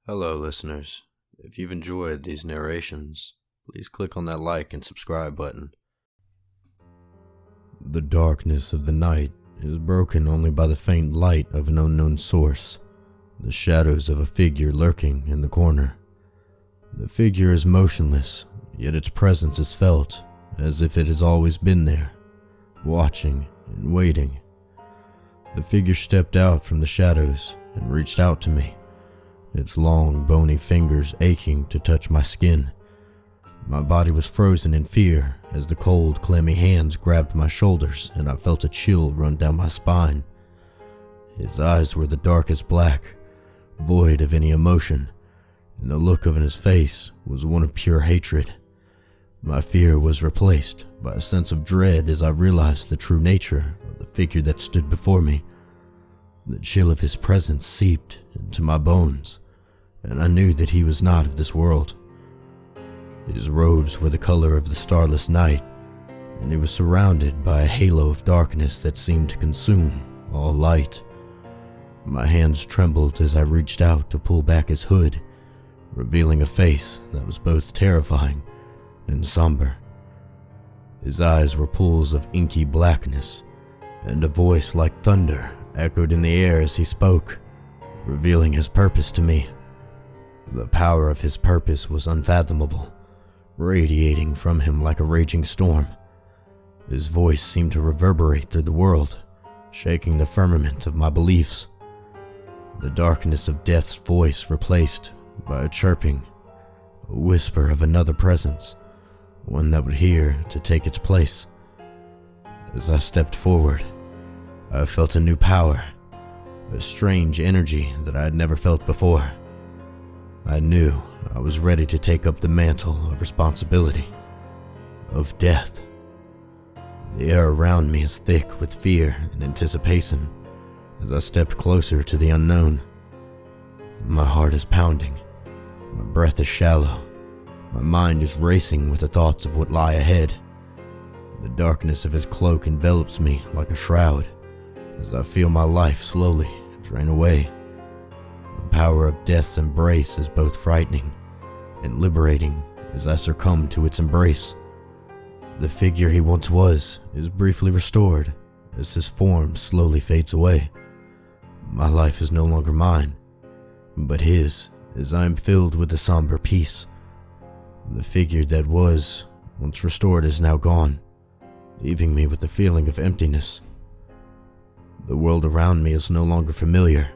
Hello, listeners. If you've enjoyed these narrations, please click on that like and subscribe button. The darkness of the night is broken only by the faint light of an unknown source, the shadows of a figure lurking in the corner. The figure is motionless, yet its presence is felt as if it has always been there, watching and waiting. The figure stepped out from the shadows and reached out to me, its long, bony fingers aching to touch my skin. My body was frozen in fear as the cold, clammy hands grabbed my shoulders and I felt a chill run down my spine. His eyes were the darkest black, void of any emotion, and the look in his face was one of pure hatred. My fear was replaced by a sense of dread as I realized the true nature of the figure that stood before me. The chill of his presence seeped into my bones, and I knew that he was not of this world. His robes were the color of the starless night, and he was surrounded by a halo of darkness that seemed to consume all light. My hands trembled as I reached out to pull back his hood, revealing a face that was both terrifying and somber. His eyes were pools of inky blackness, and a voice like thunder echoed in the air as he spoke, revealing his purpose to me. The power of his purpose was unfathomable, radiating from him like a raging storm. His voice seemed to reverberate through the world, shaking the firmament of my beliefs. The darkness of death's voice replaced by a chirping, a whisper of another presence, one that would hear to take its place. As I stepped forward, I felt a new power, a strange energy that I had never felt before. I knew I was ready to take up the mantle of responsibility, of death. The air around me is thick with fear and anticipation as I stepped closer to the unknown. My heart is pounding, my breath is shallow, my mind is racing with the thoughts of what lie ahead. The darkness of his cloak envelops me like a shroud as I feel my life slowly drain away. The power of death's embrace is both frightening and liberating as I succumb to its embrace. The figure he once was is briefly restored as his form slowly fades away. My life is no longer mine, but his, as I am filled with a somber peace. The figure that was once restored is now gone, leaving me with a feeling of emptiness. The world around me is no longer familiar,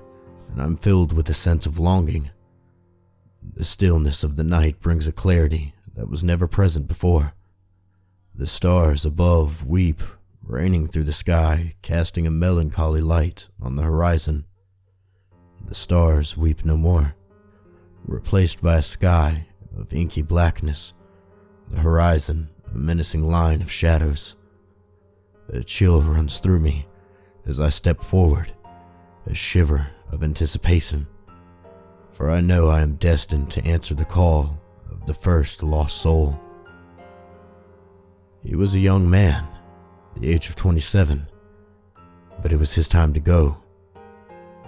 and I'm filled with a sense of longing. The stillness of the night brings a clarity that was never present before. The stars above weep, raining through the sky, casting a melancholy light on the horizon. The stars weep no more, replaced by a sky of inky blackness, the horizon a menacing line of shadows. A chill runs through me as I step forward, a shiver of anticipation, for I know I am destined to answer the call of the first lost soul. He was a young man, the age of 27, but it was his time to go.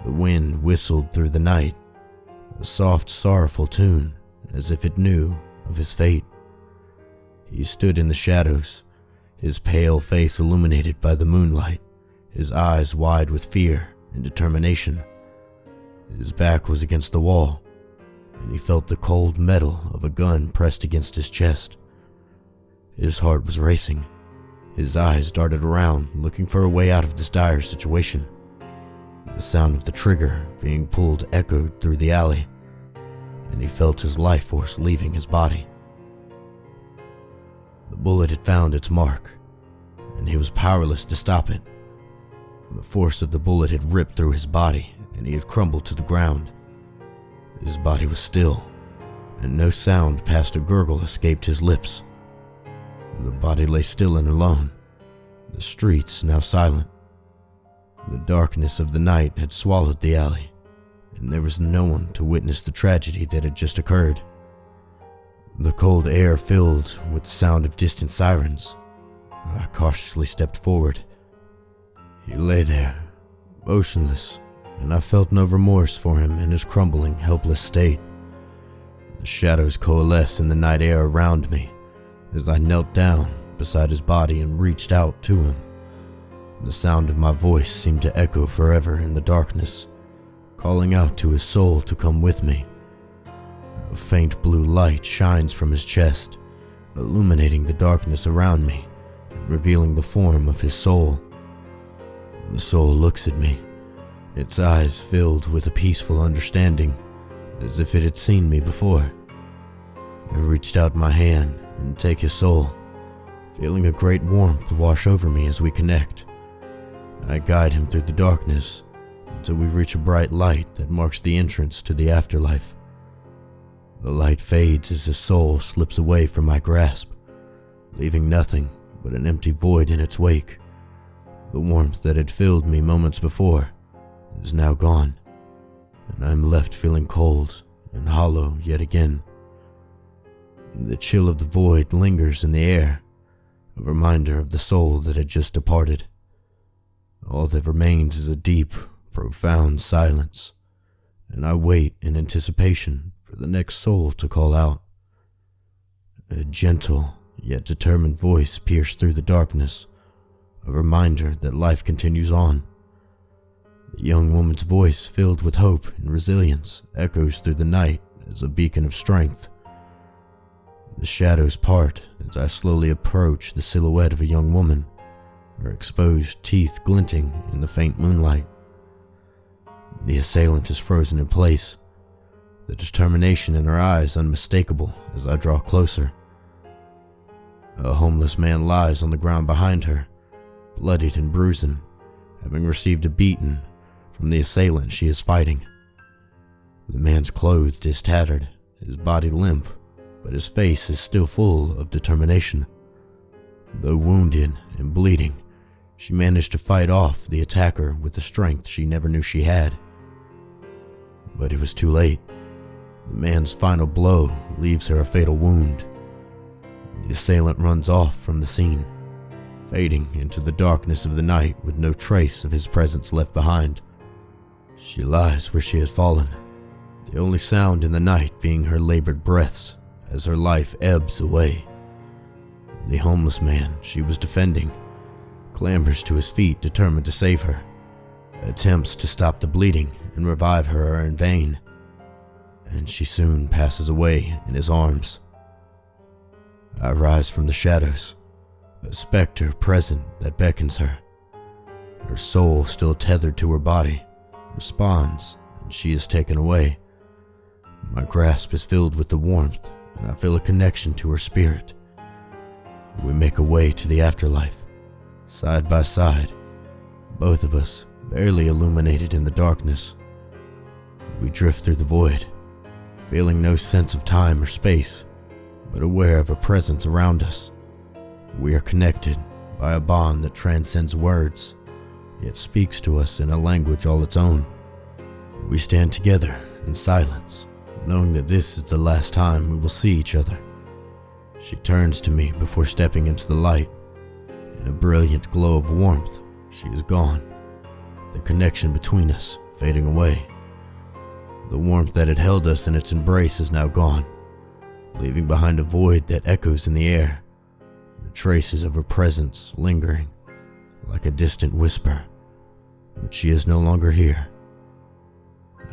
The wind whistled through the night, a soft, sorrowful tune, as if it knew of his fate. He stood in the shadows, his pale face illuminated by the moonlight, his eyes wide with fear and determination. His back was against the wall, and he felt the cold metal of a gun pressed against his chest. His heart was racing. His eyes darted around, looking for a way out of this dire situation. The sound of the trigger being pulled echoed through the alley, and he felt his life force leaving his body. The bullet had found its mark, and he was powerless to stop it. The force of the bullet had ripped through his body, and he had crumbled to the ground. His body was still, and no sound past a gurgle escaped his lips. The body lay still and alone, the streets now silent. The darkness of the night had swallowed the alley, and there was no one to witness the tragedy that had just occurred. The cold air filled with the sound of distant sirens. I cautiously stepped forward. He lay there, motionless, and I felt no remorse for him in his crumbling, helpless state. The shadows coalesced in the night air around me as I knelt down beside his body and reached out to him. The sound of my voice seemed to echo forever in the darkness, calling out to his soul to come with me. A faint blue light shines from his chest, illuminating the darkness around me and revealing the form of his soul. The soul looks at me, its eyes filled with a peaceful understanding, as if it had seen me before. I reached out my hand and take his soul, feeling a great warmth wash over me as we connect. I guide him through the darkness until we reach a bright light that marks the entrance to the afterlife. The light fades as his soul slips away from my grasp, leaving nothing but an empty void in its wake. The warmth that had filled me moments before is now gone, and I'm left feeling cold and hollow yet again. The chill of the void lingers in the air, a reminder of the soul that had just departed. All that remains is a deep, profound silence, and I wait in anticipation for the next soul to call out. A gentle yet determined voice pierced through the darkness, a reminder that life continues on. The young woman's voice, filled with hope and resilience, echoes through the night as a beacon of strength. The shadows part as I slowly approach the silhouette of a young woman, her exposed teeth glinting in the faint moonlight. The assailant is frozen in place, the determination in her eyes unmistakable as I draw closer. A homeless man lies on the ground behind her, bloodied and bruising, having received a beating from the assailant she is fighting. The man's clothes is tattered, his body limp, but his face is still full of determination. Though wounded and bleeding, she managed to fight off the attacker with a strength she never knew she had. But it was too late. The man's final blow leaves her a fatal wound. The assailant runs off from the scene, fading into the darkness of the night with no trace of his presence left behind. She lies where she has fallen, the only sound in the night being her labored breaths as her life ebbs away. The homeless man she was defending clambers to his feet, determined to save her. Attempts to stop the bleeding and revive her are in vain, and she soon passes away in his arms. I rise from the shadows, a specter present that beckons her. Her soul, still tethered to her body, responds, and she is taken away. My grasp is filled with the warmth, and I feel a connection to her spirit. We make a way to the afterlife, side by side, both of us barely illuminated in the darkness. We drift through the void, feeling no sense of time or space, but aware of a presence around us. We are connected by a bond that transcends words, yet speaks to us in a language all its own. We stand together in silence, knowing that this is the last time we will see each other. She turns to me before stepping into the light. In a brilliant glow of warmth, she is gone, the connection between us fading away. The warmth that had held us in its embrace is now gone, leaving behind a void that echoes in the air, the traces of her presence lingering like a distant whisper, but she is no longer here.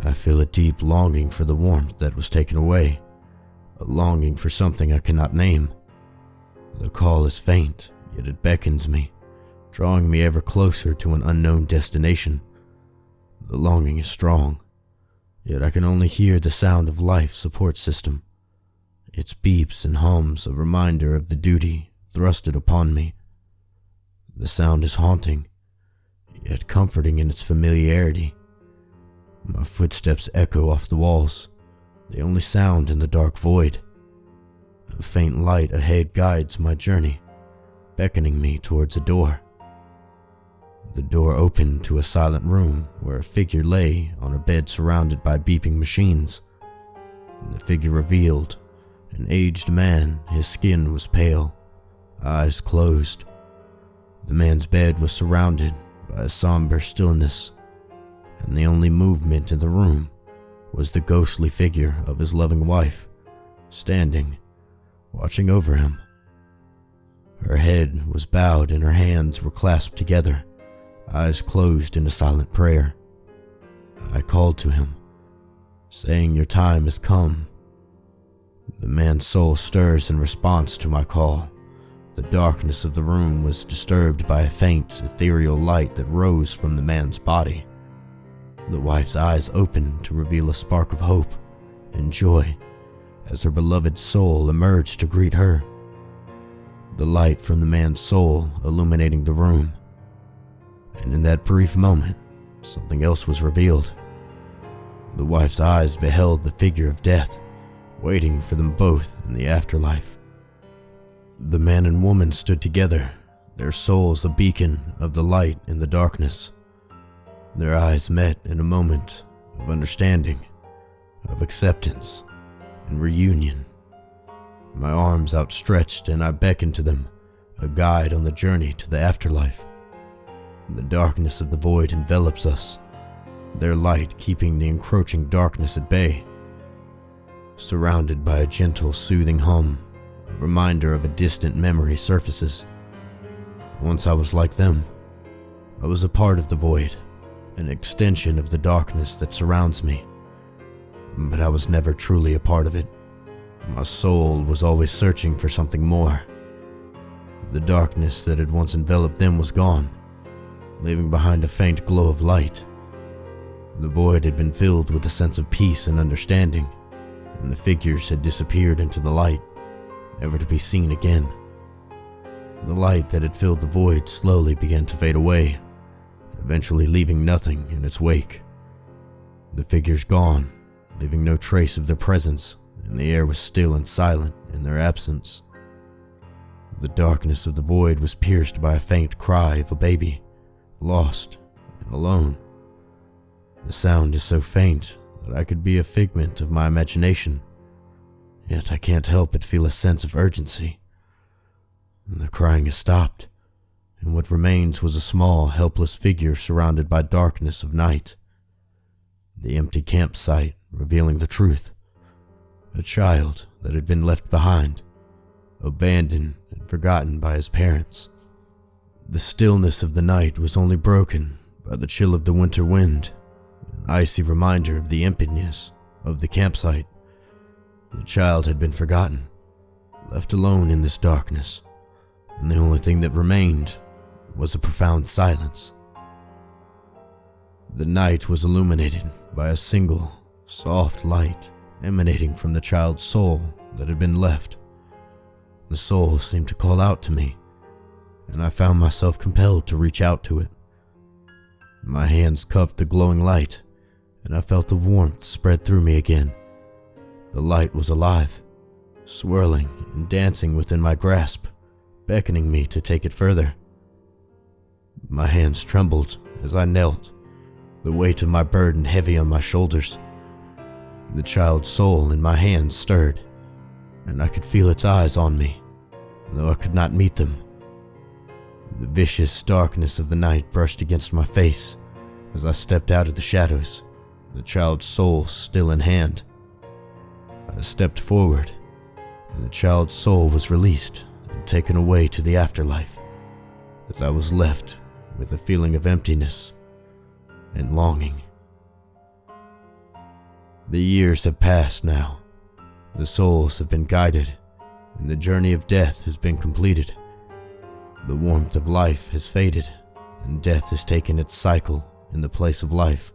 I feel a deep longing for the warmth that was taken away, a longing for something I cannot name. The call is faint, yet it beckons me, drawing me ever closer to an unknown destination. The longing is strong, yet I can only hear the sound of life's support system. Its beeps and hums a reminder of the duty thrusted upon me. The sound is haunting, yet comforting in its familiarity. My footsteps echo off the walls, the only sound in the dark void. A faint light ahead guides my journey, beckoning me towards a door. The door opened to a silent room where a figure lay on a bed surrounded by beeping machines. The figure revealed an aged man. His skin was pale, eyes closed. The man's bed was surrounded by a somber stillness, and the only movement in the room was the ghostly figure of his loving wife, standing, watching over him. Her head was bowed and her hands were clasped together, eyes closed in a silent prayer. I called to him, saying, "Your time has come." The man's soul stirs in response to my call. The darkness of the room was disturbed by a faint, ethereal light that rose from the man's body. The wife's eyes opened to reveal a spark of hope and joy as her beloved soul emerged to greet her. The light from the man's soul illuminating the room. And in that brief moment, something else was revealed. The wife's eyes beheld the figure of death, waiting for them both in the afterlife. The man and woman stood together, their souls a beacon of the light in the darkness. Their eyes met in a moment of understanding, of acceptance, and reunion. My arms outstretched and I beckoned to them, a guide on the journey to the afterlife. The darkness of the void envelops us, their light keeping the encroaching darkness at bay. Surrounded by a gentle, soothing hum, a reminder of a distant memory surfaces. Once I was like them. I was a part of the void, an extension of the darkness that surrounds me. But I was never truly a part of it. My soul was always searching for something more. The darkness that had once enveloped them was gone, leaving behind a faint glow of light. The void had been filled with a sense of peace and understanding, and the figures had disappeared into the light, never to be seen again. The light that had filled the void slowly began to fade away, eventually leaving nothing in its wake. The figures gone, leaving no trace of their presence, and the air was still and silent in their absence. The darkness of the void was pierced by a faint cry of a baby, lost and alone. The sound is so faint that I could be a figment of my imagination, yet I can't help but feel a sense of urgency. The crying has stopped, and what remains was a small, helpless figure surrounded by darkness of night. The empty campsite revealing the truth. A child that had been left behind, abandoned and forgotten by his parents. The stillness of the night was only broken by the chill of the winter wind, an icy reminder of the emptiness of the campsite. The child had been forgotten, left alone in this darkness, and the only thing that remained was a profound silence. The night was illuminated by a single, soft light emanating from the child's soul that had been left. The soul seemed to call out to me, and I found myself compelled to reach out to it. My hands cupped the glowing light, and I felt the warmth spread through me again. The light was alive, swirling and dancing within my grasp, beckoning me to take it further. My hands trembled as I knelt, the weight of my burden heavy on my shoulders. The child's soul in my hands stirred, and I could feel its eyes on me, though I could not meet them. The vicious darkness of the night brushed against my face as I stepped out of the shadows, the child's soul still in hand. I stepped forward, and the child's soul was released and taken away to the afterlife, as I was left with a feeling of emptiness and longing. The years have passed now. The souls have been guided, and the journey of death has been completed. The warmth of life has faded, and death has taken its cycle in the place of life.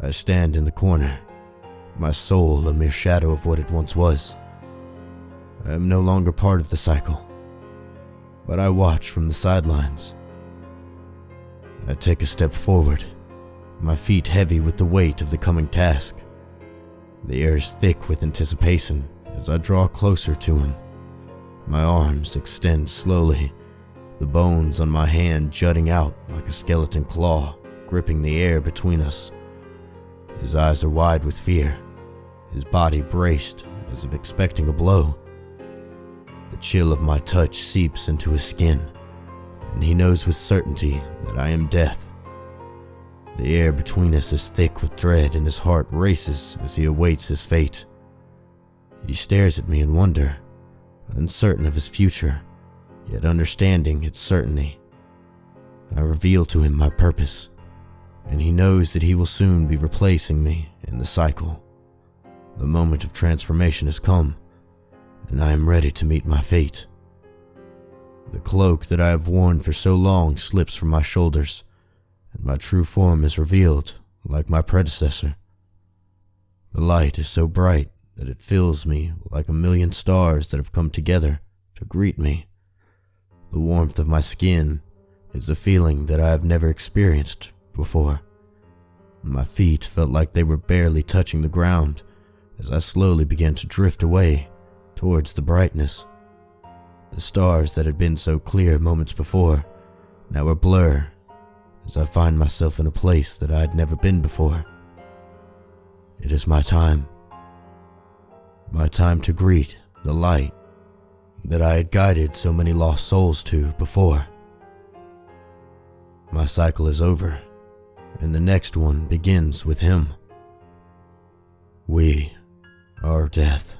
I stand in the corner, my soul a mere shadow of what it once was. I am no longer part of the cycle, but I watch from the sidelines. I take a step forward, my feet heavy with the weight of the coming task. The air is thick with anticipation as I draw closer to him. My arms extend slowly, the bones on my hand jutting out like a skeleton claw, gripping the air between us. His eyes are wide with fear, his body braced as if expecting a blow. The chill of my touch seeps into his skin, and he knows with certainty that I am death. The air between us is thick with dread, and his heart races as he awaits his fate. He stares at me in wonder, uncertain of his future, yet understanding its certainty. I reveal to him my purpose, and he knows that he will soon be replacing me in the cycle. The moment of transformation has come, and I am ready to meet my fate. The cloak that I have worn for so long slips from my shoulders, and my true form is revealed, like my predecessor. The light is so bright that it fills me like a million stars that have come together to greet me. The warmth of my skin is a feeling that I have never experienced before. My feet felt like they were barely touching the ground as I slowly began to drift away towards the brightness. The stars that had been so clear moments before now are blur as I find myself in a place that I had never been before. It is my time. My time to greet the light that I had guided so many lost souls to before. My cycle is over, and the next one begins with him. We are death.